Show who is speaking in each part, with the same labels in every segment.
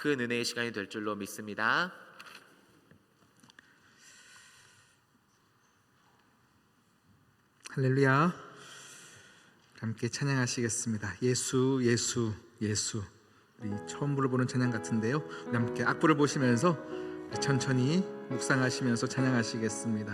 Speaker 1: 큰 은혜의 시간이 될 줄로 믿습니다.
Speaker 2: 할렐루야. 함께 찬양하시겠습니다. 예수 예수 예수. 우리 처음 불러보는 찬양 같은데요, 우리 함께 악보를 보시면서 천천히 묵상하시면서 찬양하시겠습니다.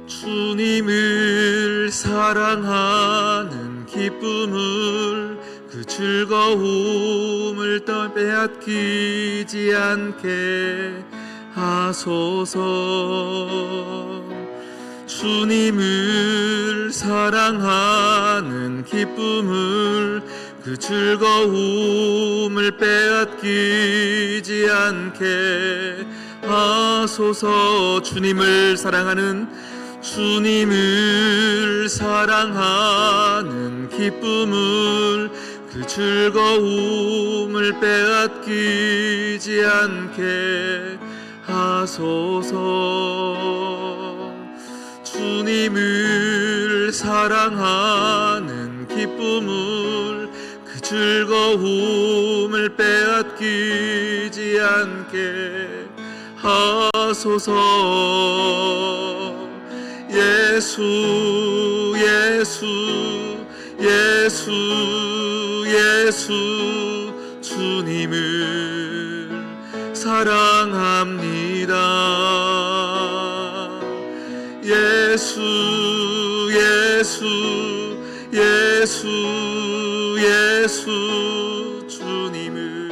Speaker 2: 주님을 사랑하는 기쁨을, 그 즐거움을 빼앗기지 않게 하소서. 주님을 사랑하는 기쁨을, 그 즐거움을 빼앗기지 않게 하소서. 주님을 사랑하는 기쁨을, 그 즐거움을 빼앗기지 않게 하소서. 주님을 사랑하는 기쁨을, 그 즐거움을 빼앗기지 않게 하소서. 예수 예수 예수 예수. 주님을 사랑합니다. 예수 예수 예수 예수. 주님을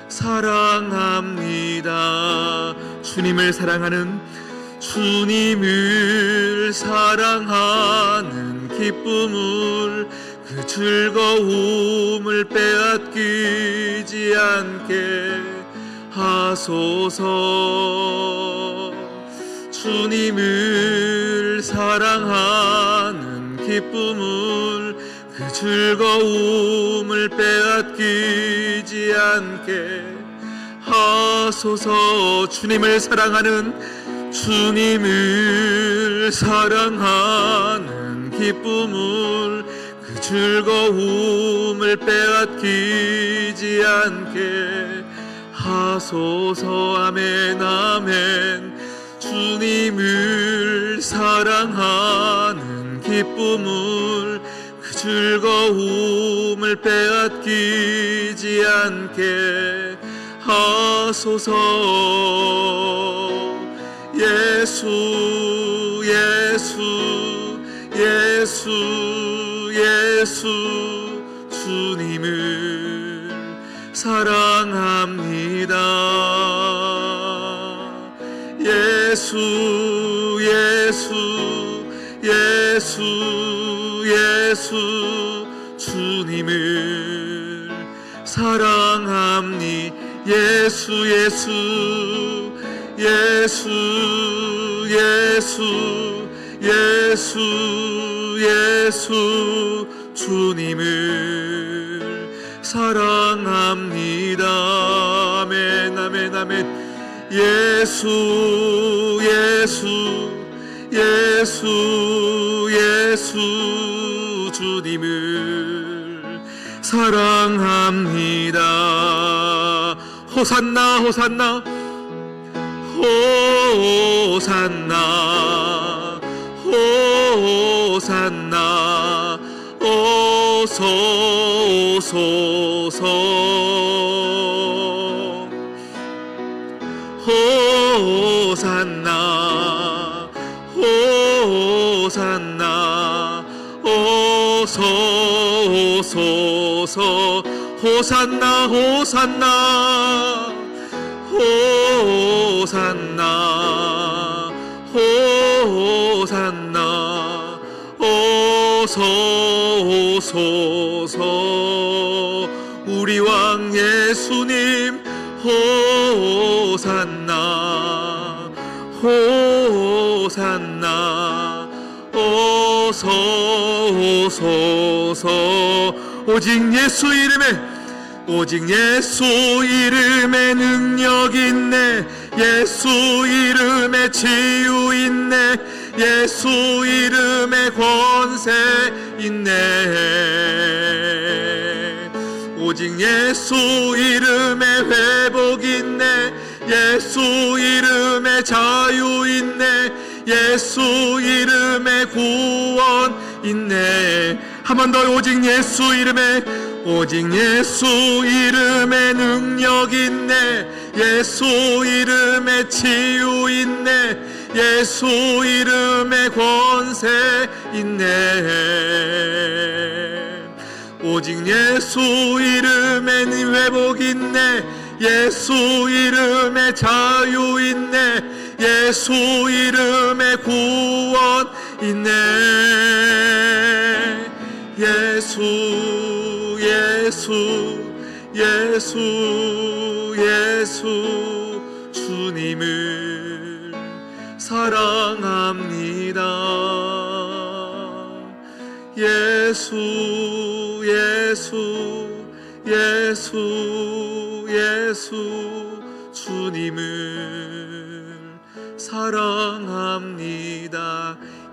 Speaker 2: 사랑합니다. 주님을 사랑하는 기쁨을, 그 즐거움을 빼앗기지 않게 하소서. 주님을 사랑하는 기쁨을, 그 즐거움을 빼앗기지 않게 하소서. 주님을 사랑하는 기쁨을, 그 즐거움을 빼앗기지 않게 하소서. 아멘 아멘. 주님을 사랑하는 기쁨을, 그 즐거움을 빼앗기지 않게 하소서. 예수 예수 예수 예수. 주님을 사랑합니다. 예수 예수 예수 예수. 주님을 사랑합니다. 예수 예수 예수 예수 예수 예수. 주님을 사랑합니다. 아멘 아멘 아멘. 예수 예수 예수 예수. 주님을 사랑합니다. 호산나 호산나 호산나 호산나. 어서 오소서. 호산나 호산나. 어서 오소서. 호산나 호산나 호산나 호산나. 어서 오소서. 우리 왕 예수님 호산나 호산나. 어서 오소서. 오직 예수 이름에 능력 있네. 예수 이름에 치유 있네. 예수 이름에 권세 있네. 오직 예수 이름에 회복 있네. 예수 이름에 자유 있네. 예수 이름에 구원 있네. 한 번 더. 오직 예수 이름에, 오직 예수 이름에 능력 있네. 예수 이름에 치유 있네. 예수 이름에 권세 있네. 오직 예수 이름에 회복 있네. 예수 이름에 자유 있네. 예수 이름에 구원 있네. 예수 예수 예수 예수 주님을 사랑합니다. 예수 예수 예수 예수 주님을 사랑합니다.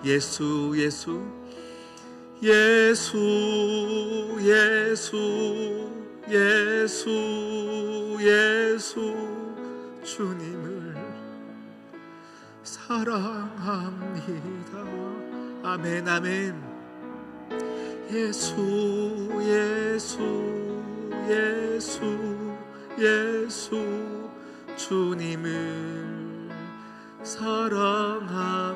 Speaker 2: 예수 예수 예수 예수 예수 예수 주님을 사랑합니다. 아멘 아멘. 예수 예수 예수 예수 주님을 사랑합니다.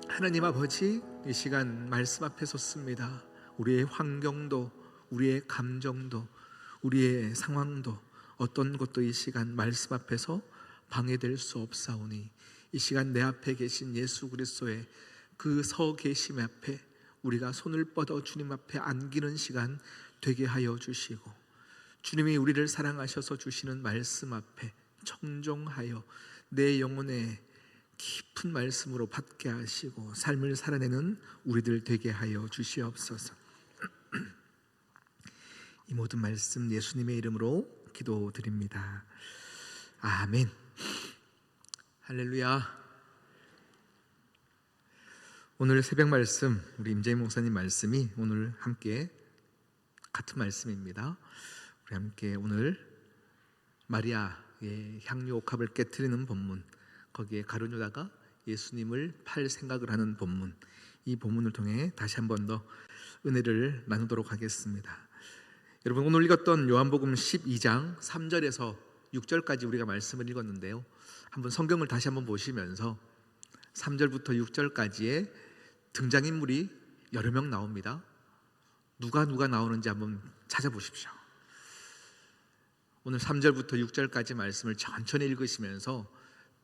Speaker 2: 하나님 아버지, 이 시간 말씀 앞에 섰습니다. 우리의 환경도, 우리의 감정도, 우리의 상황도, 어떤 것도 이 시간 말씀 앞에서 방해될 수 없사오니, 이 시간 내 앞에 계신 예수 그리스도의 그 서 계심 앞에 우리가 손을 뻗어 주님 앞에 안기는 시간 되게 하여 주시고, 주님이 우리를 사랑하셔서 주시는 말씀 앞에 청종하여 내 영혼에 깊은 말씀으로 받게 하시고 삶을 살아내는 우리들 되게 하여 주시옵소서. 이 모든 말씀 예수님의 이름으로 기도드립니다. 아멘. 할렐루야. 오늘 새벽 말씀, 우리 임재희 목사님 말씀이 오늘 함께 같은 말씀입니다. 우리 함께 오늘 마리아의 향유 옥합을 깨트리는 본문, 거기에 가룟 유다가 예수님을 팔 생각을 하는 본문, 이 본문을 통해 다시 한 번 더 은혜를 나누도록 하겠습니다. 여러분, 오늘 읽었던 요한복음 12장 3절에서 6절까지 우리가 말씀을 읽었는데요, 한번 성경을 다시 한번 보시면서 3절부터 6절까지의 등장인물이 여러 명 나옵니다. 누가 나오는지 한번 찾아보십시오. 오늘 3절부터 6절까지 말씀을 천천히 읽으시면서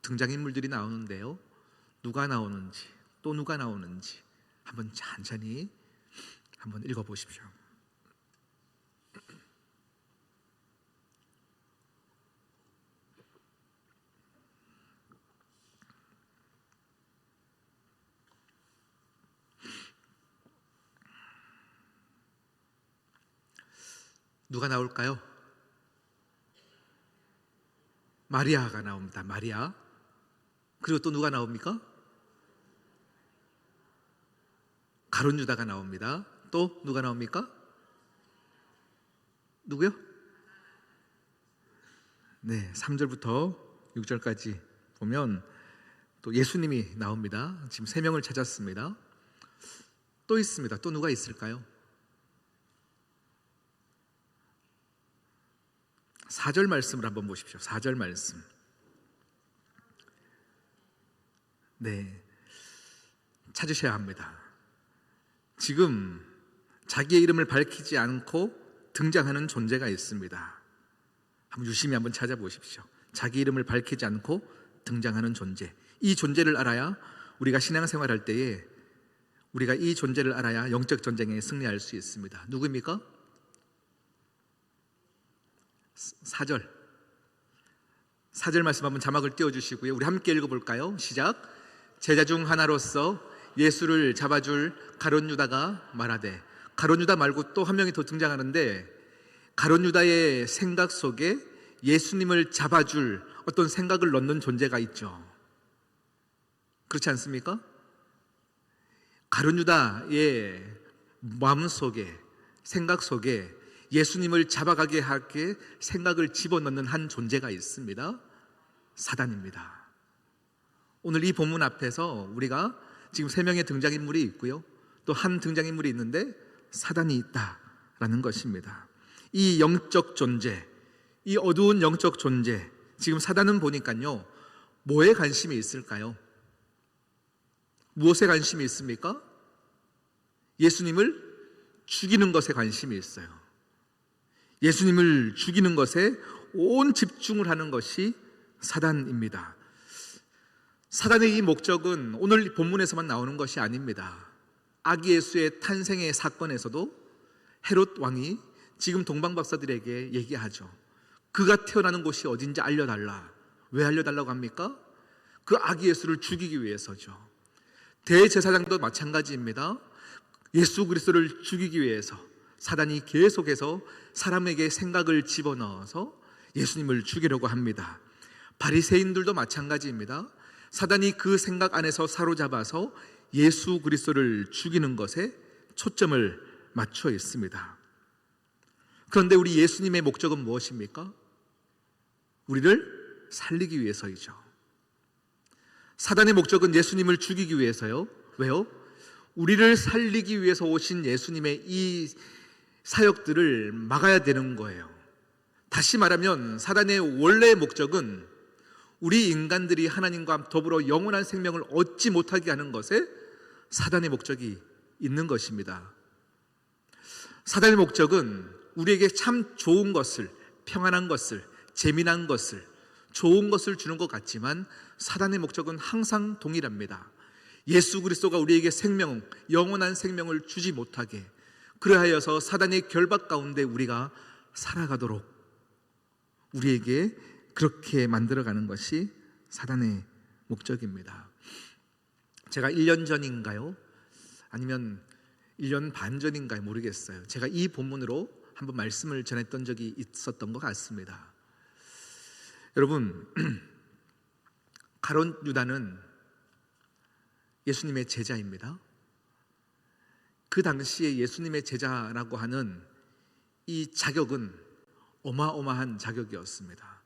Speaker 2: 등장인물들이 나오는데요, 누가 나오는지 또 누가 나오는지 한번 천천히 한번 읽어보십시오. 누가 나올까요? 마리아가 나옵니다. 마리아. 그리고 또 누가 나옵니까? 가룟 유다가 나옵니다. 또 누가 나옵니까? 누구요? 네, 3절부터 6절까지 보면 또 예수님이 나옵니다. 지금 3명을 찾았습니다. 또 있습니다. 또 누가 있을까요? 4절 말씀을 한번 보십시오. 4절 말씀. 네, 찾으셔야 합니다. 지금 자기의 이름을 밝히지 않고 등장하는 존재가 있습니다. 한번 유심히 한번 찾아보십시오. 자기 이름을 밝히지 않고 등장하는 존재, 이 존재를 알아야 우리가 신앙생활할 때에 우리가 이 존재를 알아야 영적 전쟁에 승리할 수 있습니다. 누구입니까? 4절 말씀 한번 자막을 띄워주시고요, 우리 함께 읽어볼까요? 시작. 제자 중 하나로서 예수를 잡아줄 가룟 유다가 말하되, 가룟 유다 말고 또 한 명이 더 등장하는데, 가룟 유다의 생각 속에 예수님을 잡아줄 어떤 생각을 넣는 존재가 있죠. 그렇지 않습니까? 가룟 유다의 마음속에, 생각 속에 예수님을 잡아가게 하게 생각을 집어넣는 한 존재가 있습니다. 사단입니다. 오늘 이 본문 앞에서 우리가 지금 3명의 등장인물이 있고요, 또 한 등장인물이 있는데 사단이 있다라는 것입니다. 이 영적 존재, 이 어두운 영적 존재, 지금 사단은 보니까요, 뭐에 관심이 있을까요? 무엇에 관심이 있습니까? 예수님을 죽이는 것에 관심이 있어요. 예수님을 죽이는 것에 온 집중을 하는 것이 사단입니다. 사단의 이 목적은 오늘 본문에서만 나오는 것이 아닙니다. 아기 예수의 탄생의 사건에서도 헤롯 왕이 지금 동방 박사들에게 얘기하죠. 그가 태어나는 곳이 어딘지 알려달라. 왜 알려달라고 합니까? 그 아기 예수를 죽이기 위해서죠. 대제사장도 마찬가지입니다. 예수 그리스도를 죽이기 위해서 사단이 계속해서 사람에게 생각을 집어넣어서 예수님을 죽이려고 합니다. 바리새인들도 마찬가지입니다. 사단이 그 생각 안에서 사로잡아서 예수 그리스도를 죽이는 것에 초점을 맞춰 있습니다. 그런데 우리 예수님의 목적은 무엇입니까? 우리를 살리기 위해서이죠. 사단의 목적은 예수님을 죽이기 위해서요. 왜요? 우리를 살리기 위해서 오신 예수님의 이 사역들을 막아야 되는 거예요. 다시 말하면 사단의 원래의 목적은 우리 인간들이 하나님과 더불어 영원한 생명을 얻지 못하게 하는 것에 사단의 목적이 있는 것입니다. 사단의 목적은 우리에게 참 좋은 것을, 평안한 것을, 재미난 것을, 좋은 것을 주는 것 같지만 사단의 목적은 항상 동일합니다. 예수 그리스도가 우리에게 생명, 영원한 생명을 주지 못하게, 그러하여서 사단의 결박 가운데 우리가 살아가도록 우리에게 그렇게 만들어가는 것이 사단의 목적입니다. 제가 1년 전인가요? 아니면 1년 반 전인가요? 모르겠어요. 제가 이 본문으로 한번 말씀을 전했던 적이 있었던 것 같습니다. 여러분, 가룟 유다는 예수님의 제자입니다. 그 당시에 예수님의 제자라고 하는 이 자격은 어마어마한 자격이었습니다.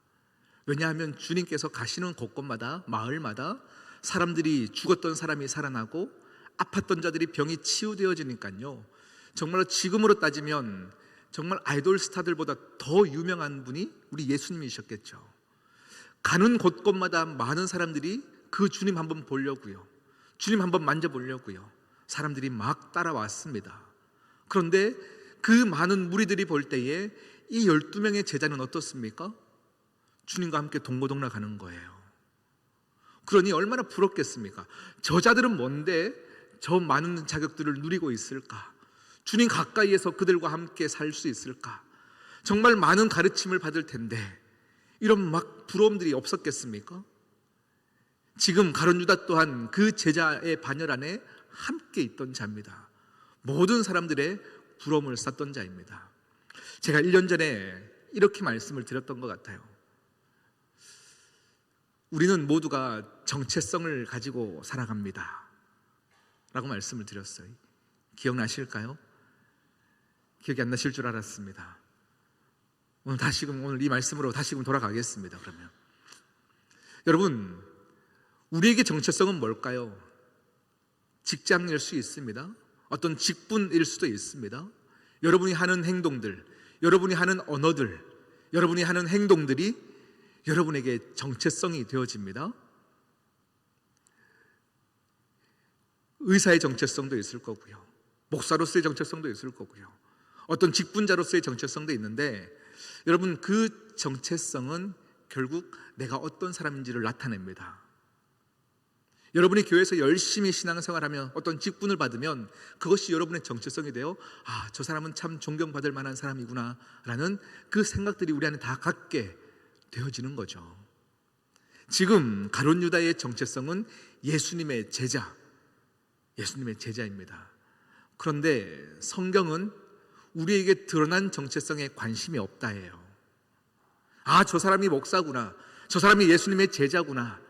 Speaker 2: 왜냐하면 주님께서 가시는 곳곳마다, 마을마다 사람들이, 죽었던 사람이 살아나고 아팠던 자들이 병이 치유되어지니까요, 정말로 지금으로 따지면 정말 아이돌 스타들보다 더 유명한 분이 우리 예수님이셨겠죠. 가는 곳곳마다 많은 사람들이 그 주님 한번 보려고요, 주님 한번 만져보려고요, 사람들이 막 따라왔습니다. 그런데 그 많은 무리들이 볼 때에 이 12명의 제자는 어떻습니까? 주님과 함께 동고동락 하는 거예요. 그러니 얼마나 부럽겠습니까? 저자들은 뭔데 저 많은 자격들을 누리고 있을까? 주님 가까이에서 그들과 함께 살 수 있을까? 정말 많은 가르침을 받을 텐데 이런 막 부러움들이 없었겠습니까? 지금 가룟 유다 또한 그 제자의 반열 안에 함께 있던 자입니다. 모든 사람들의 부러움을 샀던 자입니다. 제가 1년 전에 이렇게 말씀을 드렸던 것 같아요. 우리는 모두가 정체성을 가지고 살아갑니다 라고 말씀을 드렸어요. 기억나실까요? 기억이 안 나실 줄 알았습니다. 오늘 이 말씀으로 다시금 돌아가겠습니다. 그러면 여러분, 우리에게 정체성은 뭘까요? 직장일 수 있습니다. 어떤 직분일 수도 있습니다. 여러분이 하는 행동들, 여러분이 하는 언어들, 여러분이 하는 행동들이 여러분에게 정체성이 되어집니다. 의사의 정체성도 있을 거고요, 목사로서의 정체성도 있을 거고요, 어떤 직분자로서의 정체성도 있는데, 여러분, 그 정체성은 결국 내가 어떤 사람인지를 나타냅니다. 여러분이 교회에서 열심히 신앙생활하며 어떤 직분을 받으면 그것이 여러분의 정체성이 되어, 아, 저 사람은 참 존경받을 만한 사람이구나 라는 그 생각들이 우리 안에 다 갖게 되어지는 거죠. 지금 가룟 유다의 정체성은 예수님의 제자, 예수님의 제자입니다. 그런데 성경은 우리에게 드러난 정체성에 관심이 없다예요. 아, 저 사람이 목사구나, 저 사람이 예수님의 제자구나,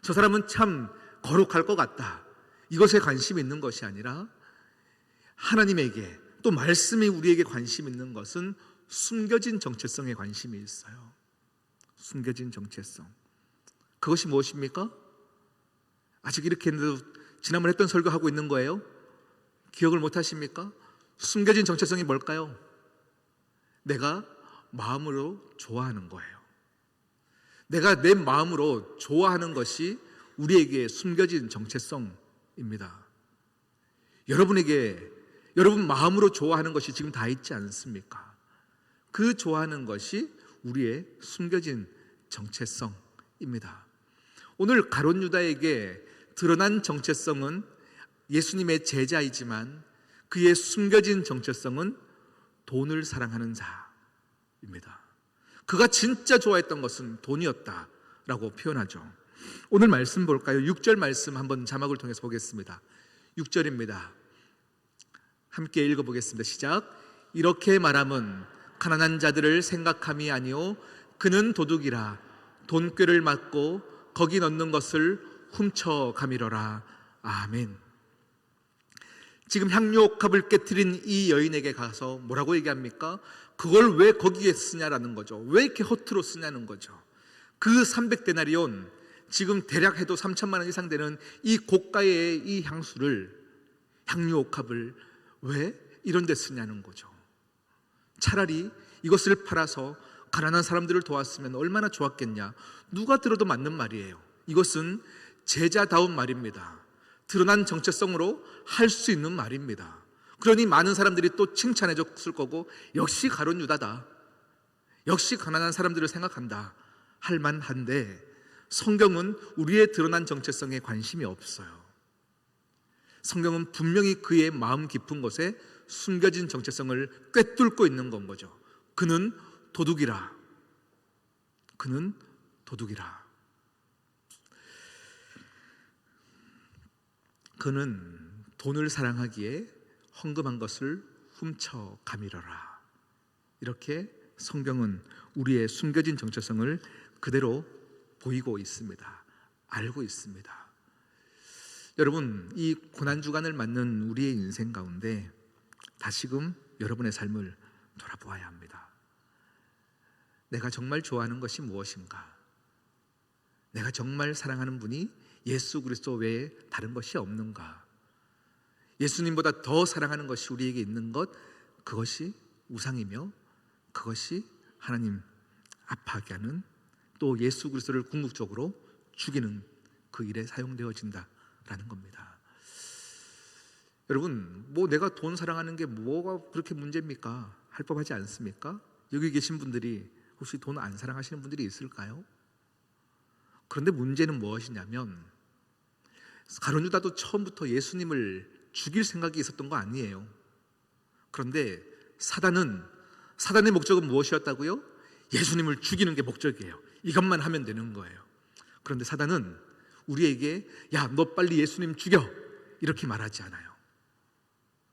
Speaker 2: 저 사람은 참 거룩할 것 같다, 이것에 관심이 있는 것이 아니라 하나님에게, 또 말씀이 우리에게 관심 있는 것은 숨겨진 정체성에 관심이 있어요. 숨겨진 정체성. 그것이 무엇입니까? 아직 이렇게 했는데도 지난번에 했던 설교하고 있는 거예요? 기억을 못 하십니까? 숨겨진 정체성이 뭘까요? 내가 마음으로 좋아하는 거예요. 내가 내 마음으로 좋아하는 것이 우리에게 숨겨진 정체성입니다. 여러분 마음으로 좋아하는 것이 지금 다 있지 않습니까? 그 좋아하는 것이 우리의 숨겨진 정체성입니다. 오늘 가룟 유다에게 드러난 정체성은 예수님의 제자이지만 그의 숨겨진 정체성은 돈을 사랑하는 자입니다. 그가 진짜 좋아했던 것은 돈이었다라고 표현하죠. 오늘 말씀 볼까요? 6절 말씀 한번 자막을 통해서 보겠습니다. 6절입니다. 함께 읽어보겠습니다. 시작. 이렇게 말함은 가난한 자들을 생각함이 아니요 그는 도둑이라 돈꾀를 맞고 거기 넣는 것을 훔쳐가미러라. 아멘. 지금 향유옥합을 깨트린 이 여인에게 가서 뭐라고 얘기합니까? 그걸 왜 거기에 쓰냐라는 거죠. 왜 이렇게 허투루 쓰냐는 거죠. 그 300데나리온, 지금 대략 해도 3천만 원 이상 되는 이 고가의 이 향수를, 향유옥합을 왜 이런 데 쓰냐는 거죠. 차라리 이것을 팔아서 가난한 사람들을 도왔으면 얼마나 좋았겠냐. 누가 들어도 맞는 말이에요. 이것은 제자다운 말입니다. 드러난 정체성으로 할 수 있는 말입니다. 그러니 많은 사람들이 또 칭찬해 줬을 거고, 역시 가룟 유다다, 역시 가난한 사람들을 생각한다 할 만한데, 성경은 우리의 드러난 정체성에 관심이 없어요. 성경은 분명히 그의 마음 깊은 곳에 숨겨진 정체성을 꿰뚫고 있는 건 거죠. 그는 도둑이라. 그는 도둑이라. 그는 돈을 사랑하기에 헌금한 것을 훔쳐 가미러라. 이렇게 성경은 우리의 숨겨진 정체성을 그대로 보이고 있습니다. 알고 있습니다. 여러분, 이 고난주간을 맞는 우리의 인생 가운데 다시금 여러분의 삶을 돌아보아야 합니다. 내가 정말 좋아하는 것이 무엇인가? 내가 정말 사랑하는 분이 예수 그리스도 외에 다른 것이 없는가? 예수님보다 더 사랑하는 것이 우리에게 있는 것, 그것이 우상이며 그것이 하나님 아파하게 하는, 또 예수 그리스도를 궁극적으로 죽이는 그 일에 사용되어진다라는 겁니다. 여러분, 뭐 내가 돈 사랑하는 게 뭐가 그렇게 문제입니까? 할 법하지 않습니까? 여기 계신 분들이 혹시 돈 안 사랑하시는 분들이 있을까요? 그런데 문제는 무엇이냐면, 가룟 유다도 처음부터 예수님을 죽일 생각이 있었던 거 아니에요. 그런데 사단의 목적은 무엇이었다고요? 예수님을 죽이는 게 목적이에요. 이것만 하면 되는 거예요. 그런데 사단은 우리에게 야, 너 빨리 예수님 죽여, 이렇게 말하지 않아요.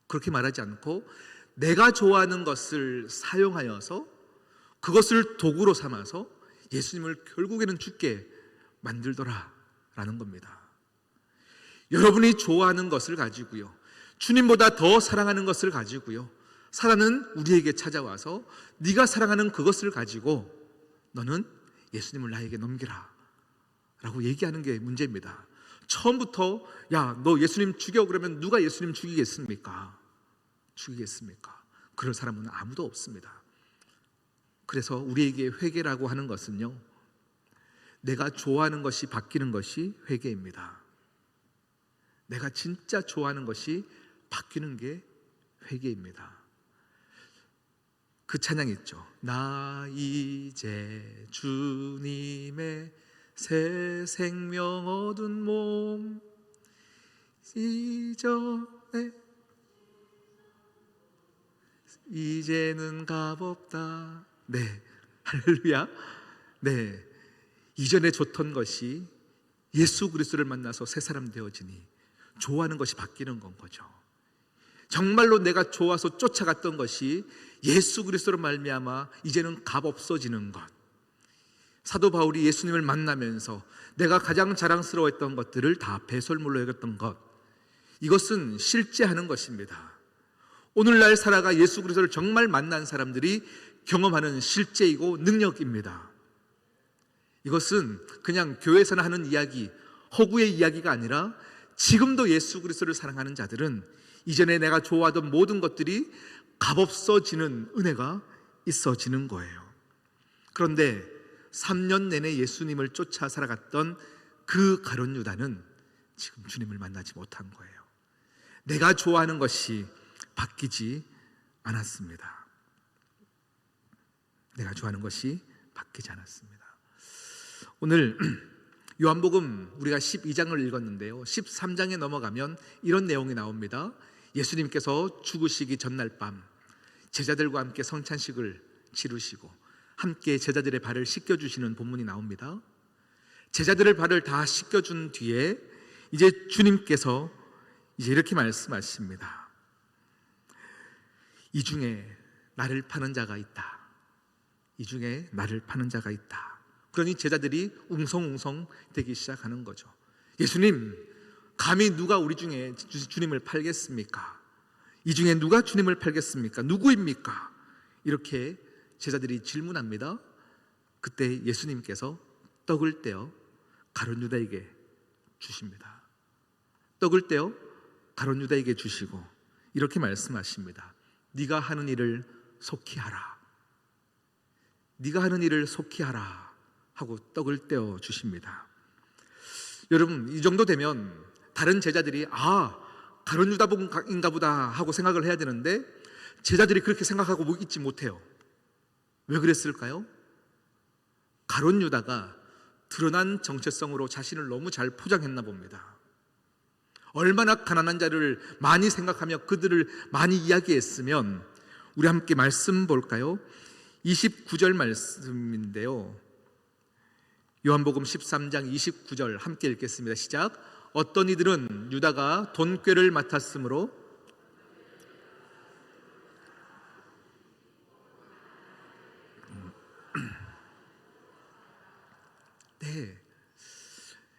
Speaker 2: 그렇게 말하지 않고 내가 좋아하는 것을 사용하여서 그것을 도구로 삼아서 예수님을 결국에는 죽게 만들더라 라는 겁니다. 여러분이 좋아하는 것을 가지고요, 주님보다 더 사랑하는 것을 가지고요, 사단은 우리에게 찾아와서 네가 사랑하는 그것을 가지고 너는 예수님을 나에게 넘기라 라고 얘기하는 게 문제입니다. 처음부터 야, 너 예수님 죽여 그러면 누가 예수님 죽이겠습니까? 그럴 사람은 아무도 없습니다. 그래서 우리에게 회개라고 하는 것은요, 내가 좋아하는 것이 바뀌는 것이 회개입니다. 내가 진짜 좋아하는 것이 바뀌는 게 회개입니다. 그 찬양 있죠. 나 이제 주님의 새 생명 얻은 몸 이제는 값없다. 네, 할렐루야. 네, 이전에 좋던 것이 예수 그리스도를 만나서 새 사람 되어지니 좋아하는 것이 바뀌는 건 거죠. 정말로 내가 좋아서 쫓아갔던 것이 예수 그리스도로 말미암아 이제는 값 없어지는 것. 사도 바울이 예수님을 만나면서 내가 가장 자랑스러워했던 것들을 다 배설물로 여겼던 것, 이것은 실제하는 것입니다. 오늘날 살아가 예수 그리스도를 정말 만난 사람들이 경험하는 실제이고 능력입니다. 이것은 그냥 교회에서나 하는 이야기, 허구의 이야기가 아니라 지금도 예수 그리스도를 사랑하는 자들은 이전에 내가 좋아하던 모든 것들이 값없어지는 은혜가 있어지는 거예요. 그런데 3년 내내 예수님을 쫓아 살아갔던 그 가룟 유다는 지금 주님을 만나지 못한 거예요. 내가 좋아하는 것이 바뀌지 않았습니다. 내가 좋아하는 것이 바뀌지 않았습니다. 오늘 요한복음 우리가 12장을 읽었는데요, 13장에 넘어가면 이런 내용이 나옵니다. 예수님께서 죽으시기 전날 밤 제자들과 함께 성찬식을 치르시고 함께 제자들의 발을 씻겨주시는 본문이 나옵니다. 제자들의 발을 다 씻겨준 뒤에 이제 주님께서 이제 이렇게 말씀하십니다. 이 중에 나를 파는 자가 있다. 이 중에 나를 파는 자가 있다. 그러니 제자들이 웅성웅성 되기 시작하는 거죠. 예수님, 감히 누가 우리 중에 주님을 팔겠습니까? 이 중에 누가 주님을 팔겠습니까? 누구입니까? 이렇게 제자들이 질문합니다. 그때 예수님께서 떡을 떼어 가룟 유다에게 주십니다. 떡을 떼어 가룟 유다에게 주시고 이렇게 말씀하십니다. 네가 하는 일을 속히 하라. 네가 하는 일을 속히 하라 하고 떡을 떼어 주십니다. 여러분, 이 정도 되면 다른 제자들이 가룟 유다인가 보다 하고 생각을 해야 되는데 제자들이 그렇게 생각하고 있지 못해요. 왜 그랬을까요? 가룟 유다가 드러난 정체성으로 자신을 너무 잘 포장했나 봅니다. 얼마나 가난한 자를 많이 생각하며 그들을 많이 이야기했으면, 우리 함께 말씀 볼까요? 29절 말씀인데요, 요한복음 13장 29절 함께 읽겠습니다. 시작. 어떤 이들은 유다가 돈꾀를 맡았으므로 네,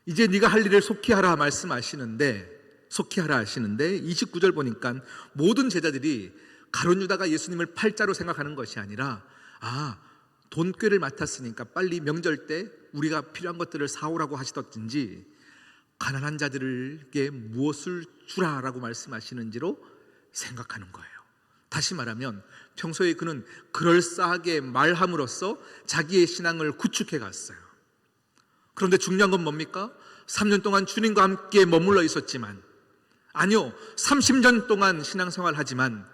Speaker 2: 이제 네가 할 일을 속히 하라 말씀하시는데, 속히 하라 하시는데 29절 보니까 모든 제자들이 가룟 유다가 예수님을 팔자로 생각하는 것이 아니라 돈꾀를 맡았으니까 빨리 명절 때 우리가 필요한 것들을 사오라고 하시던지 가난한 자들에게 무엇을 주라라고 말씀하시는지로 생각하는 거예요. 다시 말하면 평소에 그는 그럴싸하게 말함으로써 자기의 신앙을 구축해 갔어요. 그런데 중요한 건 뭡니까? 3년 동안 주님과 함께 머물러 있었지만, 아니요, 30년 동안 신앙생활 하지만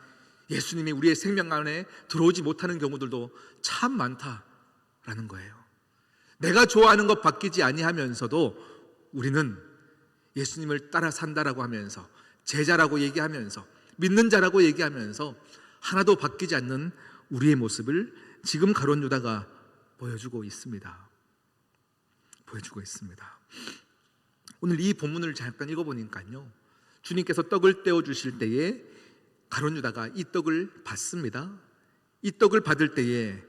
Speaker 2: 예수님이 우리의 생명 안에 들어오지 못하는 경우들도 참 많다라는 거예요. 내가 좋아하는 것 바뀌지 아니하면서도 우리는 예수님을 따라 산다라고 하면서, 제자라고 얘기하면서, 믿는 자라고 얘기하면서 하나도 바뀌지 않는 우리의 모습을 지금 가룟 유다가 보여주고 있습니다. 보여주고 있습니다. 오늘 이 본문을 잠깐 읽어보니까요, 주님께서 떡을 떼어 주실 때에 가룟 유다가 이 떡을 받습니다. 이 떡을 받을 때에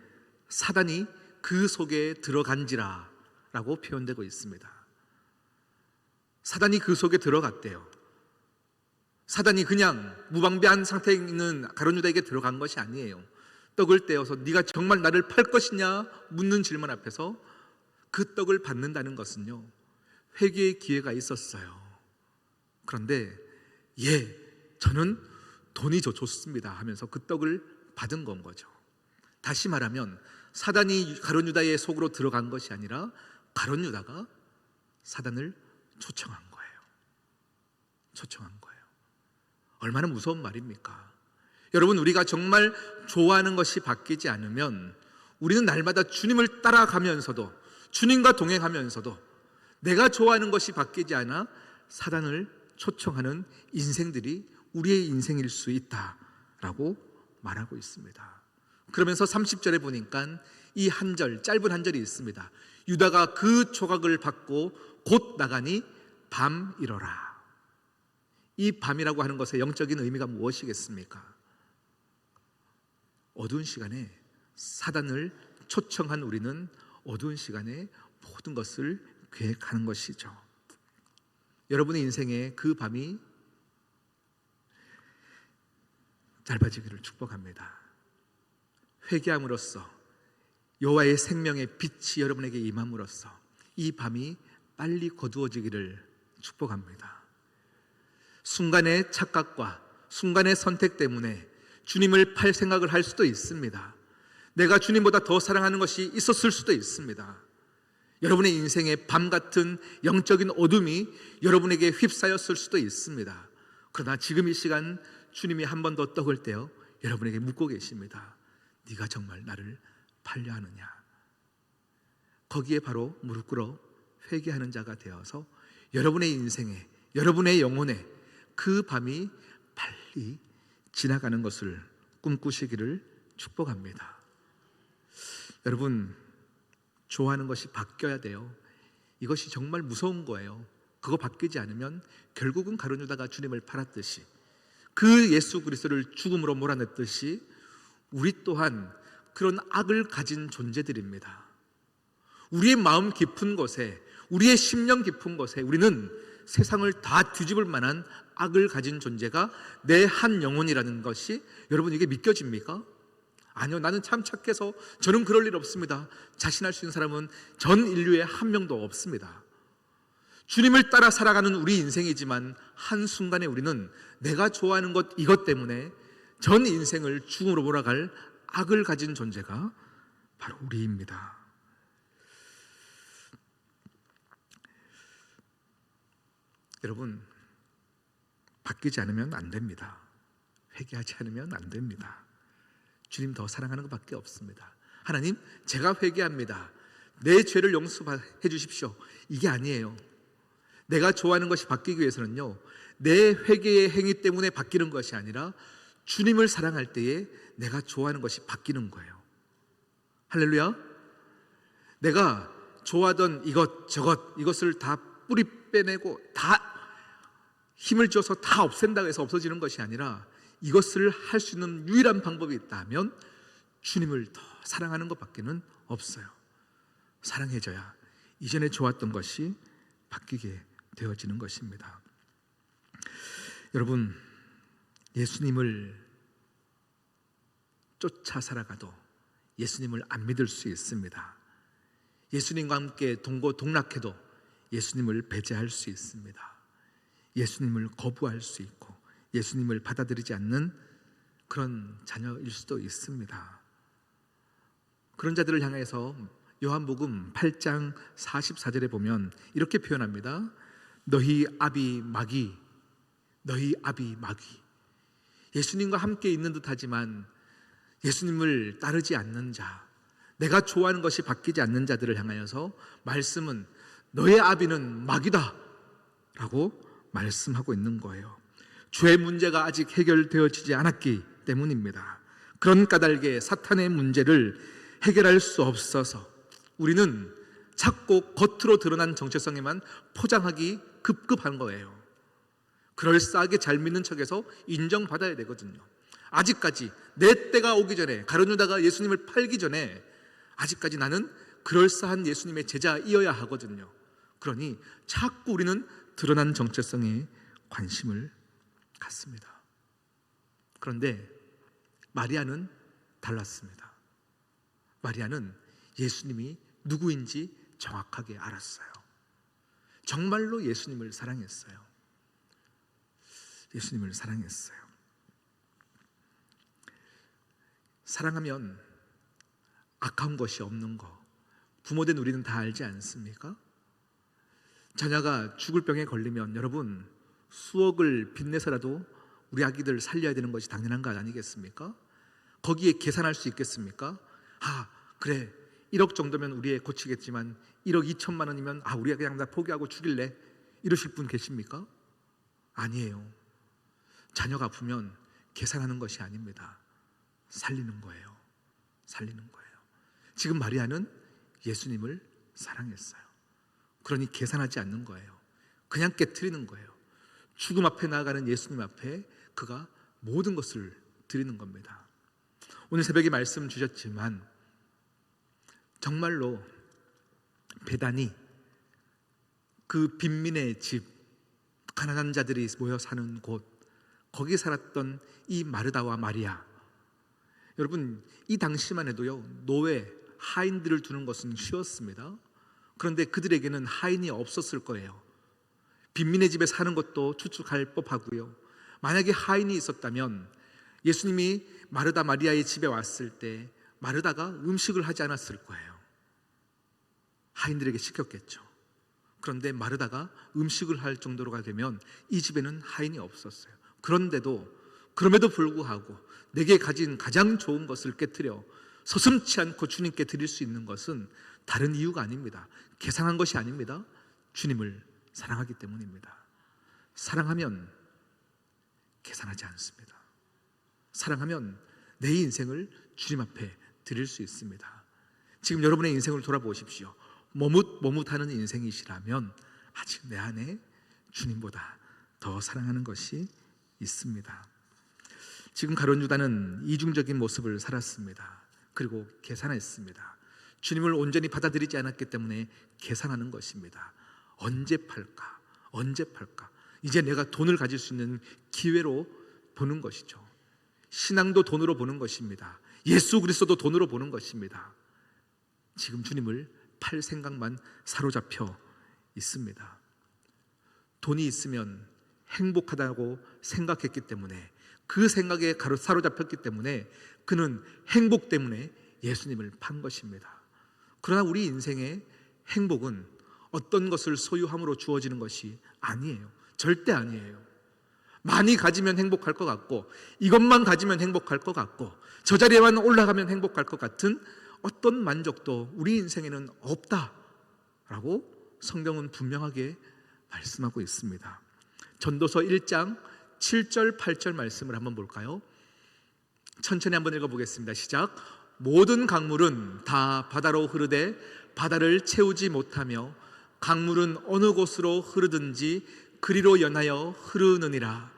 Speaker 2: 사단이 그 속에 들어간지라 라고 표현되고 있습니다. 사단이 그 속에 들어갔대요. 사단이 그냥 무방비한 상태에 있는 가룟 유다에게 들어간 것이 아니에요. 떡을 떼어서 네가 정말 나를 팔 것이냐 묻는 질문 앞에서 그 떡을 받는다는 것은요, 회개의 기회가 있었어요. 그런데 저는 돈이 좋습니다 하면서 그 떡을 받은 건 거죠. 다시 말하면 사단이 가룟 유다의 속으로 들어간 것이 아니라 가룟 유다가 사단을 초청한 거예요. 초청한 거예요. 얼마나 무서운 말입니까? 여러분, 우리가 정말 좋아하는 것이 바뀌지 않으면 우리는 날마다 주님을 따라가면서도, 주님과 동행하면서도 내가 좋아하는 것이 바뀌지 않아 사단을 초청하는 인생들이 우리의 인생일 수 있다라고 말하고 있습니다. 그러면서 30절에 보니까 이 한 절, 짧은 한 절이 있습니다. 유다가 그 조각을 받고 곧 나가니 밤이러라. 이 밤이라고 하는 것의 영적인 의미가 무엇이겠습니까? 어두운 시간에 사단을 초청한 우리는 어두운 시간에 모든 것을 계획하는 것이죠. 여러분의 인생에 그 밤이 짧아지기를 축복합니다. 회개함으로써 여호와의 생명의 빛이 여러분에게 임함으로써 이 밤이 빨리 거두어지기를 축복합니다. 순간의 착각과 순간의 선택 때문에 주님을 팔 생각을 할 수도 있습니다. 내가 주님보다 더 사랑하는 것이 있었을 수도 있습니다. 여러분의 인생에 밤 같은 영적인 어둠이 여러분에게 휩싸였을 수도 있습니다. 그러나 지금 이 시간 주님이 한 번 더 떡을 떼어 여러분에게 묻고 계십니다. 네가 정말 나를 팔려 하느냐? 거기에 바로 무릎 꿇어 회개하는 자가 되어서 여러분의 인생에, 여러분의 영혼에 그 밤이 빨리 지나가는 것을 꿈꾸시기를 축복합니다. 여러분, 좋아하는 것이 바뀌어야 돼요. 이것이 정말 무서운 거예요. 그거 바뀌지 않으면 결국은 가룟 유다가 주님을 팔았듯이, 그 예수 그리스도를 죽음으로 몰아냈듯이 우리 또한 그런 악을 가진 존재들입니다. 우리의 마음 깊은 곳에, 우리의 심령 깊은 곳에 우리는 세상을 다 뒤집을 만한 악을 가진 존재가 내 한 영혼이라는 것이 여러분 이게 믿겨집니까? 아니요, 나는 참 착해서 저는 그럴 일 없습니다. 자신할 수 있는 사람은 전 인류에 한 명도 없습니다. 주님을 따라 살아가는 우리 인생이지만 한순간에 우리는 내가 좋아하는 것 이것 때문에 전 인생을 죽음으로 몰아갈 악을 가진 존재가 바로 우리입니다. 여러분, 바뀌지 않으면 안 됩니다. 회개하지 않으면 안 됩니다. 주님 더 사랑하는 것밖에 없습니다. 하나님, 제가 회개합니다. 내 죄를 용서해 주십시오. 이게 아니에요. 내가 좋아하는 것이 바뀌기 위해서는요, 내 회개의 행위 때문에 바뀌는 것이 아니라 주님을 사랑할 때에 내가 좋아하는 것이 바뀌는 거예요. 할렐루야. 내가 좋아하던 이것저것 이것을 다 뿌리 빼내고 다 힘을 줘서 다 없앤다고 해서 없어지는 것이 아니라 이것을 할 수 있는 유일한 방법이 있다면 주님을 더 사랑하는 것밖에는 없어요. 사랑해줘야 이전에 좋았던 것이 바뀌게 되어지는 것입니다. 여러분, 예수님을 쫓아 살아가도 예수님을 안 믿을 수 있습니다. 예수님과 함께 동고동락해도 예수님을 배제할 수 있습니다. 예수님을 거부할 수 있고 예수님을 받아들이지 않는 그런 자녀일 수도 있습니다. 그런 자들을 향해서 요한복음 8장 44절에 보면 이렇게 표현합니다. 너희 아비 마귀, 너희 아비 마귀. 예수님과 함께 있는 듯하지만 예수님을 따르지 않는 자, 내가 좋아하는 것이 바뀌지 않는 자들을 향하여서 말씀은 너의 아비는 마귀다 라고 말씀하고 있는 거예요. 죄의 문제가 아직 해결되어지지 않았기 때문입니다. 그런 까닭에 사탄의 문제를 해결할 수 없어서 우리는 자꾸 겉으로 드러난 정체성에만 포장하기 급급한 거예요. 그럴싸하게 잘 믿는 척해서 인정받아야 되거든요. 아직까지 내 때가 오기 전에, 가룟 유다가 예수님을 팔기 전에 아직까지 나는 그럴싸한 예수님의 제자이어야 하거든요. 그러니 자꾸 우리는 드러난 정체성에 관심을 갖습니다. 그런데 마리아는 달랐습니다. 마리아는 예수님이 누구인지 정확하게 알았어요. 정말로 예수님을 사랑했어요. 예수님을 사랑했어요. 사랑하면 아까운 것이 없는 거 부모된 우리는 다 알지 않습니까? 자녀가 죽을 병에 걸리면 여러분 수억을 빚내서라도 우리 아기들 살려야 되는 것이 당연한 거 아니겠습니까? 거기에 계산할 수 있겠습니까? 그래 1억 정도면 우리 애 고치겠지만 1억 2천만 원이면 우리 애 그냥 나 포기하고 죽일래 이러실 분 계십니까? 아니에요. 자녀가 아프면 계산하는 것이 아닙니다. 살리는 거예요. 살리는 거예요. 지금 마리아는 예수님을 사랑했어요. 그러니 계산하지 않는 거예요. 그냥 깨트리는 거예요. 죽음 앞에 나아가는 예수님 앞에 그가 모든 것을 드리는 겁니다. 오늘 새벽에 말씀 주셨지만 정말로 베다니, 그 빈민의 집, 가난한 자들이 모여 사는 곳, 거기 살았던 이 마르다와 마리아, 여러분 이 당시만 해도요 노예, 하인들을 두는 것은 쉬웠습니다. 그런데 그들에게는 하인이 없었을 거예요. 빈민의 집에 사는 것도 추측할 법하고요. 만약에 하인이 있었다면 예수님이 마르다 마리아의 집에 왔을 때 마르다가 음식을 하지 않았을 거예요. 하인들에게 시켰겠죠. 그런데 마르다가 음식을 할 정도로가 되면 이 집에는 하인이 없었어요. 그럼에도 불구하고 내게 가진 가장 좋은 것을 깨뜨려 서슴지 않고 주님께 드릴 수 있는 것은 다른 이유가 아닙니다. 계산한 것이 아닙니다. 주님을 사랑하기 때문입니다. 사랑하면 계산하지 않습니다. 사랑하면 내 인생을 주님 앞에 드릴 수 있습니다. 지금 여러분의 인생을 돌아보십시오. 머뭇머뭇하는 인생이시라면 아직 내 안에 주님보다 더 사랑하는 것이 있습니다. 지금 가룟 유다는 이중적인 모습을 살았습니다. 그리고 계산했습니다. 주님을 온전히 받아들이지 않았기 때문에 계산하는 것입니다. 언제 팔까? 언제 팔까? 이제 내가 돈을 가질 수 있는 기회로 보는 것이죠. 신앙도 돈으로 보는 것입니다. 예수 그리스도도 돈으로 보는 것입니다. 지금 주님을 팔 생각만 사로잡혀 있습니다. 돈이 있으면 행복하다고 생각했기 때문에, 그 생각에 사로잡혔기 때문에 그는 행복 때문에 예수님을 판 것입니다. 그러나 우리 인생의 행복은 어떤 것을 소유함으로 주어지는 것이 아니에요. 절대 아니에요. 많이 가지면 행복할 것 같고, 이것만 가지면 행복할 것 같고, 저 자리에만 올라가면 행복할 것 같은 어떤 만족도 우리 인생에는 없다라고 성경은 분명하게 말씀하고 있습니다. 전도서 1장 7절 8절 말씀을 한번 볼까요? 천천히 한번 읽어보겠습니다. 시작. 모든 강물은 다 바다로 흐르되 바다를 채우지 못하며 강물은 어느 곳으로 흐르든지 그리로 연하여 흐르느니라.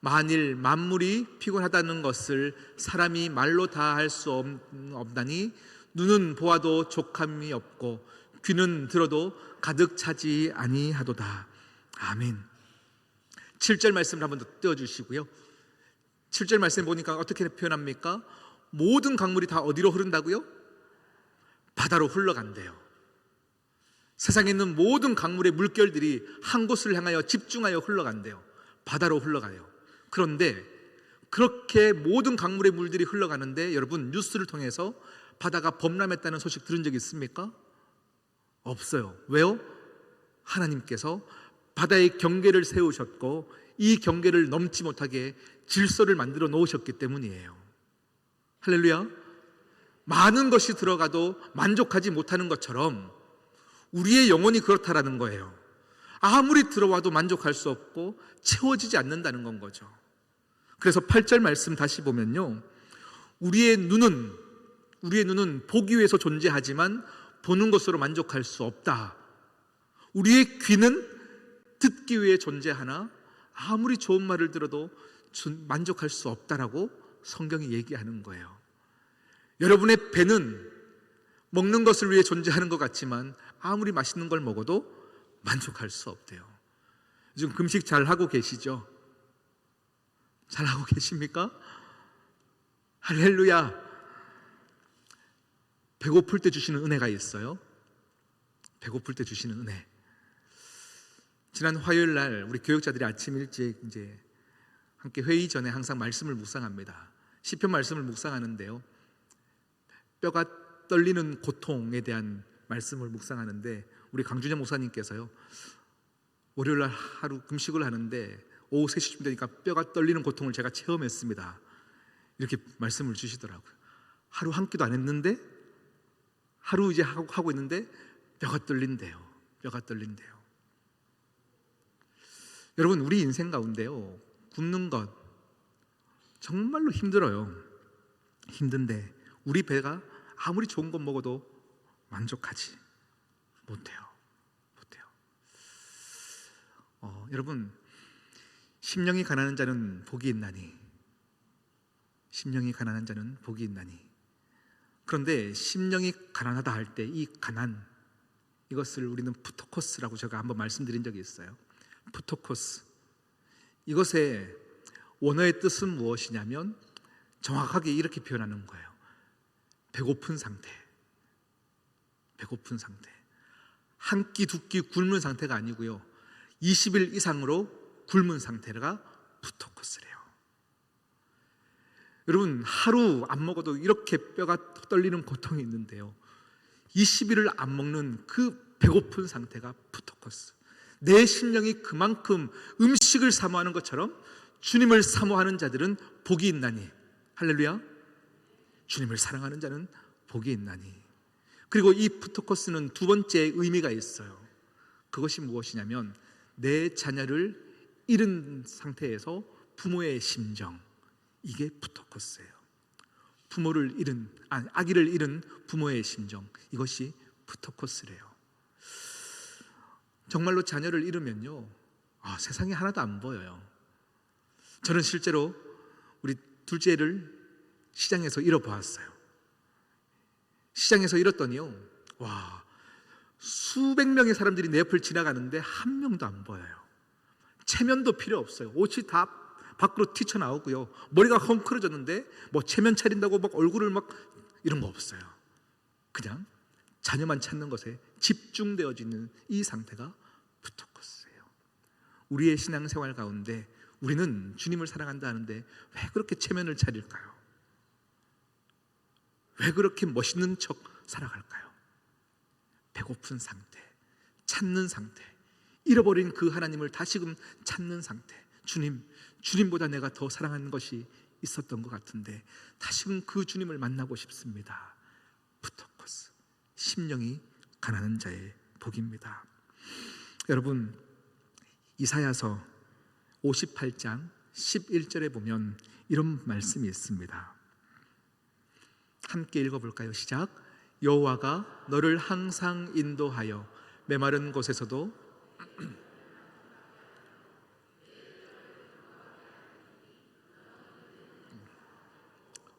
Speaker 2: 만일 만물이 피곤하다는 것을 사람이 말로 다 할 수 없나니 눈은 보아도 족함이 없고 귀는 들어도 가득 차지 아니하도다. 아멘. 7절 말씀을 한번 더 띄워주시고요. 7절 말씀 보니까 어떻게 표현합니까? 모든 강물이 다 어디로 흐른다고요? 바다로 흘러간대요. 세상에 있는 모든 강물의 물결들이 한 곳을 향하여 집중하여 흘러간대요. 바다로 흘러가요. 그런데 그렇게 모든 강물의 물들이 흘러가는데 여러분 뉴스를 통해서 바다가 범람했다는 소식 들은 적 있습니까? 없어요. 왜요? 하나님께서 바다의 경계를 세우셨고 이 경계를 넘지 못하게 질서를 만들어 놓으셨기 때문이에요. 할렐루야. 많은 것이 들어가도 만족하지 못하는 것처럼 우리의 영혼이 그렇다라는 거예요. 아무리 들어와도 만족할 수 없고 채워지지 않는다는 건 거죠. 그래서 8절 말씀 다시 보면요, 우리의 눈은 보기 위해서 존재하지만 보는 것으로 만족할 수 없다. 우리의 귀는 듣기 위해 존재하나 아무리 좋은 말을 들어도 만족할 수 없다라고 성경이 얘기하는 거예요. 여러분의 배는 먹는 것을 위해 존재하는 것 같지만 아무리 맛있는 걸 먹어도 만족할 수 없대요. 지금 금식 잘 하고 계시죠? 잘 하고 계십니까? 할렐루야. 배고플 때 주시는 은혜가 있어요. 배고플 때 주시는 은혜. 지난 화요일 날 우리 교육자들이 아침 일찍 이제 함께 회의 전에 항상 말씀을 묵상합니다. 시편 말씀을 묵상하는데요, 뼈가 떨리는 고통에 대한 말씀을 묵상하는데 우리 강준영 목사님께서요, 월요일 날 하루 금식을 하는데 오후 3시쯤 되니까 뼈가 떨리는 고통을 제가 체험했습니다. 이렇게 말씀을 주시더라고요. 하루 한 끼도 안 했는데 하루 이제 하고 있는데 뼈가 떨린대요. 뼈가 떨린대요. 여러분, 우리 인생 가운데요, 굶는 것 정말로 힘들어요. 힘든데 우리 배가 아무리 좋은 것 먹어도 만족하지 못해요. 여러분, 심령이 가난한 자는 복이 있나니, 심령이 가난한 자는 복이 있나니. 그런데 심령이 가난하다 할 때 이 가난, 이것을 우리는 푸토코스라고 제가 한번 말씀드린 적이 있어요. 푸토코스. 이것의 원어의 뜻은 무엇이냐면 정확하게 이렇게 표현하는 거예요. 배고픈 상태. 배고픈 상태. 한 끼 두 끼 굶은 상태가 아니고요, 20일 이상으로 굶은 상태가 푸토코스래요. 여러분, 하루 안 먹어도 이렇게 뼈가 떨리는 고통이 있는데요, 20일을 안 먹는 그 배고픈 상태가 푸토코스. 내 심령이 그만큼 음식을 사모하는 것처럼 주님을 사모하는 자들은 복이 있나니. 할렐루야. 주님을 사랑하는 자는 복이 있나니. 그리고 이 푸토코스는 두 번째 의미가 있어요. 그것이 무엇이냐면 내 자녀를 잃은 상태에서 부모의 심정, 이게 푸토코스예요. 아기를 잃은 부모의 심정, 이것이 푸토코스래요. 정말로 자녀를 잃으면요, 세상에 하나도 안 보여요. 저는 실제로 우리 둘째를 시장에서 잃어보았어요. 시장에서 잃었더니요, 수백 명의 사람들이 내 옆을 지나가는데 한 명도 안 보여요. 체면도 필요 없어요. 옷이 다 밖으로 튀쳐나오고요, 머리가 헝클어졌는데 체면 차린다고 얼굴을 이런 거 없어요. 그냥 자녀만 찾는 것에 집중되어지는 이 상태가 푸토코스예요. 우리의 신앙생활 가운데 우리는 주님을 사랑한다 하는데 왜 그렇게 체면을 차릴까요? 왜 그렇게 멋있는 척 살아갈까요? 배고픈 상태, 찾는 상태, 잃어버린 그 하나님을 다시금 찾는 상태. 주님보다 내가 더 사랑하는 것이 있었던 것 같은데 다시금 그 주님을 만나고 싶습니다. 푸토코스, 심령이 가난한 자의 복입니다. 여러분, 이사야서 58장 11절에 보면 이런 말씀이 있습니다. 함께 읽어볼까요? 시작. 여호와가 너를 항상 인도하여 메마른 곳에서도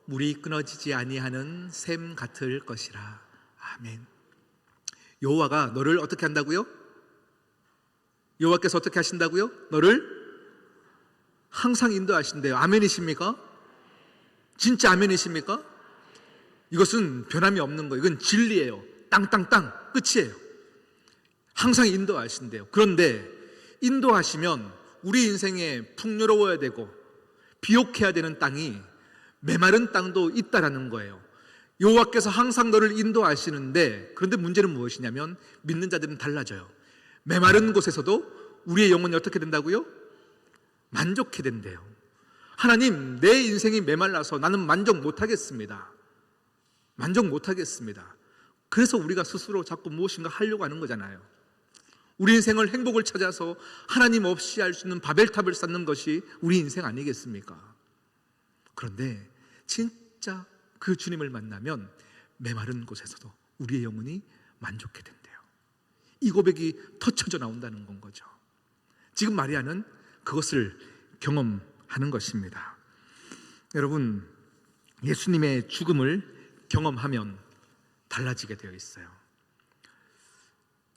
Speaker 2: 물이 끊어지지 아니하는 샘 같을 것이라. 아멘. 여호와가 너를 어떻게 한다고요? 여호와께서 어떻게 하신다고요? 너를 항상 인도하신대요. 아멘이십니까? 진짜 아멘이십니까? 이것은 변함이 없는 거예요. 이건 진리예요. 땅땅땅 끝이에요. 항상 인도하신대요. 그런데 인도하시면 우리 인생에 풍요로워야 되고 비옥해야 되는 땅이 메마른 땅도 있다라는 거예요. 여호와께서 항상 너를 인도하시는데, 그런데 문제는 무엇이냐면 믿는 자들은 달라져요. 메마른 곳에서도 우리의 영혼이 어떻게 된다고요? 만족해 된대요. 하나님, 내 인생이 메말라서 나는 만족 못하겠습니다. 만족 못하겠습니다. 그래서 우리가 스스로 자꾸 무엇인가 하려고 하는 거잖아요. 우리 인생을 행복을 찾아서 하나님 없이 할 수 있는 바벨탑을 쌓는 것이 우리 인생 아니겠습니까? 그런데 진짜 그 주님을 만나면 메마른 곳에서도 우리의 영혼이 만족해 된대요. 이 고백이 터쳐져 나온다는 건 거죠. 지금 마리아는 그것을 경험하는 것입니다. 여러분, 예수님의 죽음을 경험하면 달라지게 되어 있어요.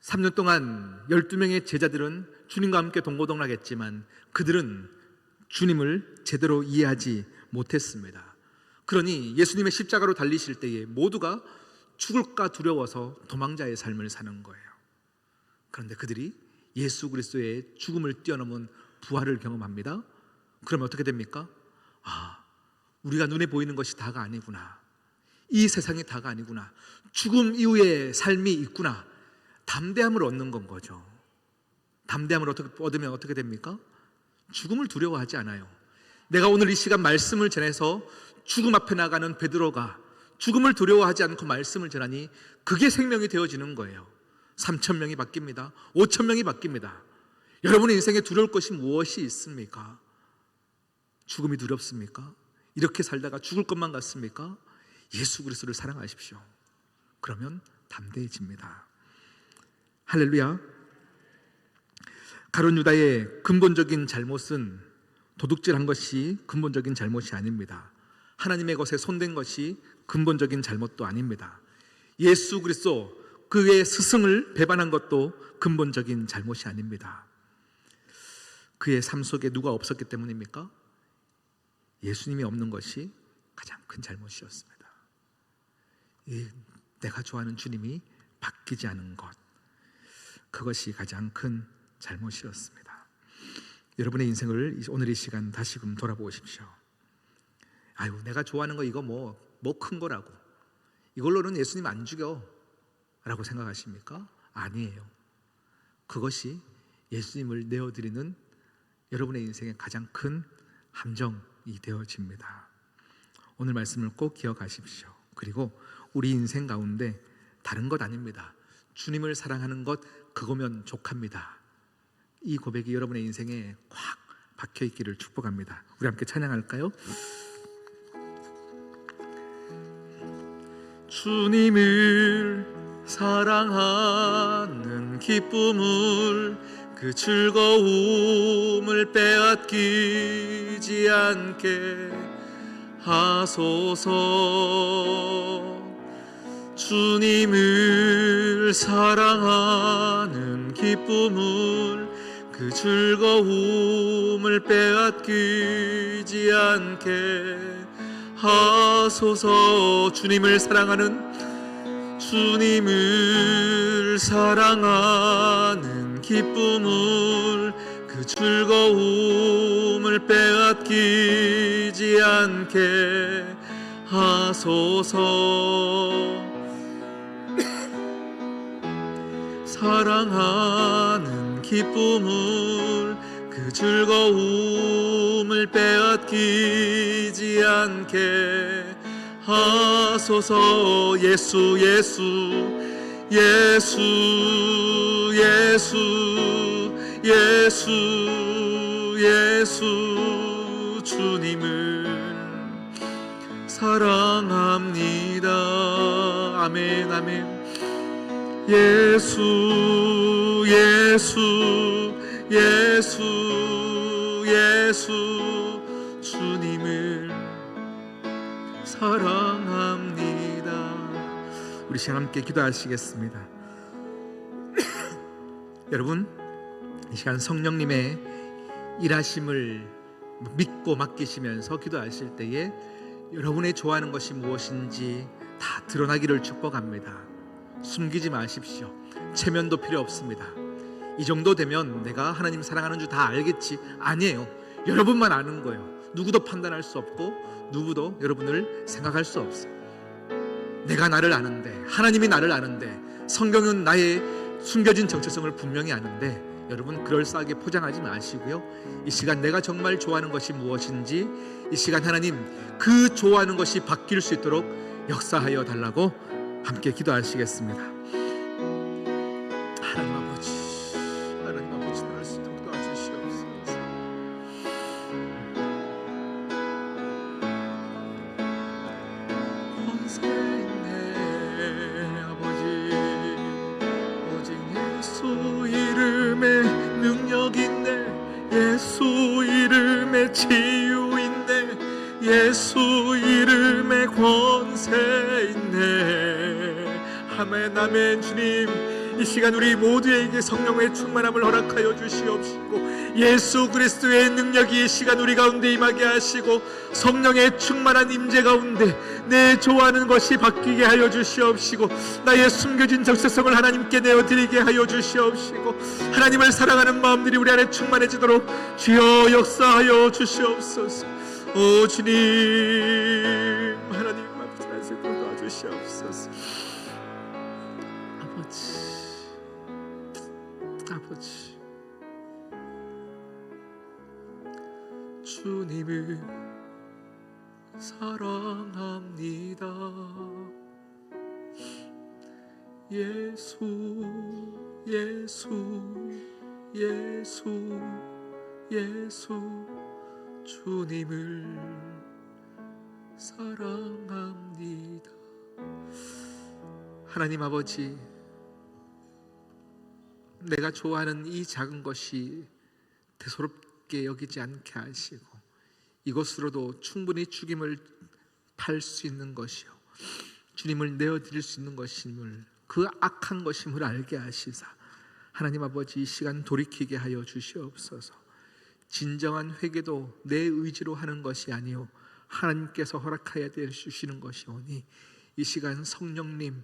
Speaker 2: 3년 동안 12명의 제자들은 주님과 함께 동고동락했지만 그들은 주님을 제대로 이해하지 못했습니다. 그러니 예수님의 십자가로 달리실 때에 모두가 죽을까 두려워서 도망자의 삶을 사는 거예요. 그런데 그들이 예수 그리스도의 죽음을 뛰어넘은 부활을 경험합니다. 그러면 어떻게 됩니까? 우리가 눈에 보이는 것이 다가 아니구나. 이 세상이 다가 아니구나. 죽음 이후의 삶이 있구나. 담대함을 얻는 건 거죠. 담대함을 얻으면 어떻게 됩니까? 죽음을 두려워하지 않아요. 내가 오늘 이 시간 말씀을 전해서 죽음 앞에 나가는 베드로가 죽음을 두려워하지 않고 말씀을 전하니 그게 생명이 되어지는 거예요. 3,000명이 바뀝니다. 5,000명이 바뀝니다. 여러분의 인생에 두려울 것이 무엇이 있습니까? 죽음이 두렵습니까? 이렇게 살다가 죽을 것만 같습니까? 예수 그리스도를 사랑하십시오. 그러면 담대해집니다. 할렐루야. 가룟 유다의 근본적인 잘못은 도둑질한 것이 근본적인 잘못이 아닙니다. 하나님의 것에 손댄 것이 근본적인 잘못도 아닙니다. 예수 그리스도 그의 스승을 배반한 것도 근본적인 잘못이 아닙니다. 그의 삶 속에 누가 없었기 때문입니까? 예수님이 없는 것이 가장 큰 잘못이었습니다. 내가 좋아하는 주님이 바뀌지 않은 것, 그것이 가장 큰 잘못이었습니다. 여러분의 인생을 오늘 이 시간 다시금 돌아보십시오. 아유, 내가 좋아하는 거 이거 뭐 큰 거라고, 이걸로는 예수님 안 죽여 라고 생각하십니까? 아니에요. 그것이 예수님을 내어드리는 여러분의 인생의 가장 큰 함정이 되어집니다. 오늘 말씀을 꼭 기억하십시오. 그리고 우리 인생 가운데 다른 것 아닙니다. 주님을 사랑하는 것, 그거면 족합니다. 이 고백이 여러분의 인생에 꽉 박혀 있기를 축복합니다. 우리 함께 찬양할까요? 주님을 사랑하는 기쁨을, 그 즐거움을 빼앗기지 않게 하소서. 주님을 사랑하는 기쁨을, 그 즐거움을 빼앗기지 않게 하소서. 주님을 사랑하는 기쁨을, 그 즐거움을 빼앗기지 않게 하소서. 사랑하는 기쁨을, 그 즐거움을 빼앗기지 않게 하소서. 예수 예수 예수 예수 예수 예수 주님을 사랑합니다. 아멘 아멘. 예수 예수 예수 예수 주님을 사랑합니다. 우리 시간 함께 기도하시겠습니다. 여러분, 이 시간 성령님의 일하심을 믿고 맡기시면서 기도하실 때에 여러분의 좋아하는 것이 무엇인지 다 드러나기를 축복합니다. 숨기지 마십시오. 체면도 필요 없습니다. 이 정도 되면 내가 하나님 사랑하는 줄 다 알겠지. 아니에요. 여러분만 아는 거예요. 누구도 판단할 수 없고 누구도 여러분을 생각할 수 없어요. 내가 나를 아는데, 하나님이 나를 아는데, 성경은 나의 숨겨진 정체성을 분명히 아는데, 여러분 그럴싸하게 포장하지 마시고요. 이 시간 내가 정말 좋아하는 것이 무엇인지, 이 시간 하나님 그 좋아하는 것이 바뀔 수 있도록 역사하여 달라고 함께 기도하시겠습니다. 하나님 아버지, 하나님 아버지, 나를 수 있도록 도와주시옵소서. 권세 있네 아버지, 오직 예수 이름에 능력 있네, 예수 이름에 치유 있네, 예수 이름에 권세 있네. 아멘 아멘. 주님, 이 시간 우리 모두에게 성령의 충만함을 허락하여 주시옵시고, 예수 그리스도의 능력이 이 시간 우리 가운데 임하게 하시고, 성령의 충만한 임재 가운데 내 좋아하는 것이 바뀌게 하여 주시옵시고, 나의 숨겨진 정체성을 하나님께 내어드리게 하여 주시옵시고, 하나님을 사랑하는 마음들이 우리 안에 충만해지도록 주여 역사하여 주시옵소서. 오 주님, 하나님 아버지, 나를 도와주시옵소서. 아버지, 주님을 사랑합니다. 예수 예수 예수 예수 주님을 사랑합니다. 하나님 아버지, 내가 좋아하는 이 작은 것이 대수롭게 여기지 않게 하시고, 이것으로도 충분히 죽임을 팔 수 있는 것이요 주님을 내어드릴 수 있는 것임을 그 악한 것임을 알게 하시사 하나님 아버지 이 시간 돌이키게 하여 주시옵소서. 진정한 회개도 내 의지로 하는 것이 아니요 하나님께서 허락하여 주시는 것이오니 이 시간 성령님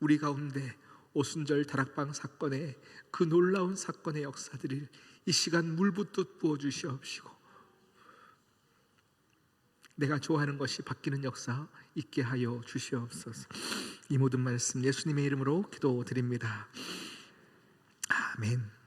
Speaker 2: 우리 가운데 오순절 다락방 사건의 그 놀라운 사건의 역사들을 이 시간 물붓듯 부어주시옵시고 내가 좋아하는 것이 바뀌는 역사 있게 하여 주시옵소서. 이 모든 말씀 예수님의 이름으로 기도드립니다. 아멘.